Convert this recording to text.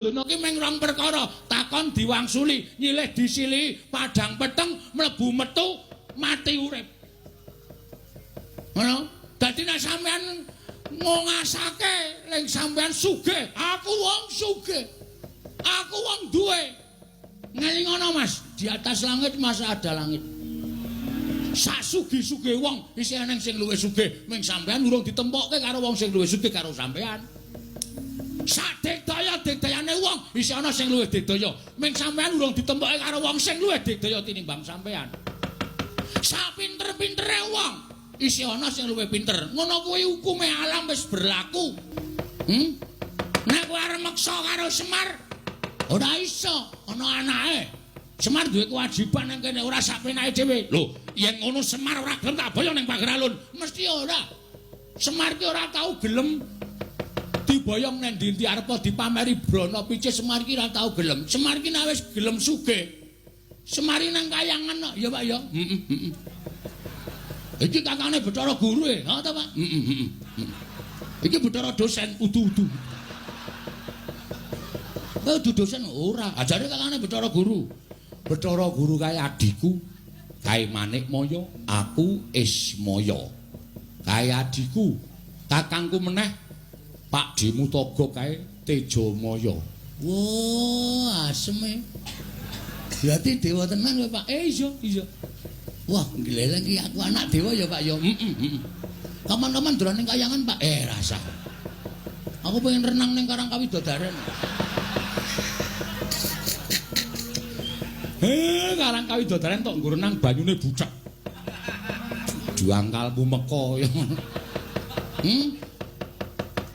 Dono ki mung rong perkara, takon diwangsuli, nyilih disili, padang peteng, mlebu metu, mati urip. Ngono. Dadi nek sampean ngongasake ning sampean sugih, aku wong sugih. Aku wong duwe. Ngelingono Mas, di atas langit masih ada langit. Sak sugih-sugih wong isih ana sing luwih sugih, ming sampean urung ditempokke karo wong sing luwih sugih karo sampean. Sak digdaya-digdayane wong isih ana sing luwih digdaya, ming sampean urung ditempokke karo wong sing luwih digdaya tinimbang sampean. Sak pinter-pintere wong isih ana sing luwih pinter. Ngono kuwi hukume alam wis berlaku. Nek kowe arep meksa karo Semar, ora iso, ana anake. Semar duwe kewajiban nang kene ora sak penake dhewe. Lho, yen ngono Semar ora gelem tak boyo ning Pager Alun, mesti ora. Semar ki ora tau gelem diboyong nang ndi-ndi arep dipameri brana picis, Semar ki ora tau gelem. Semar ki nek wis gelem sugih. Semar nang kayangan kok, ya Pak ya. Iki kakane Bathara Guru e, ha ta Pak? Iki Bathara dosen udu-udu. Udu dosen ora, ajare kakane Bathara Guru. Bathara Guru kae adikku, kae Manikmaya, aku Ismaya. Kae adikku, kakangku meneh Pak Dimutaga kae Tejamaya. Wah, aseme. Berarti dewa tenan kowe Pak. Iya. Wah, gleleng iki aku anak dewa ya Pak ya. Kapan-kapan dolan ning kayangan Pak. Rasa. Aku pengen renang ning Karang Kawidodaren. Karang Kawidodaren tok nggo renang banyune bucek. Juang kalbu meko ya.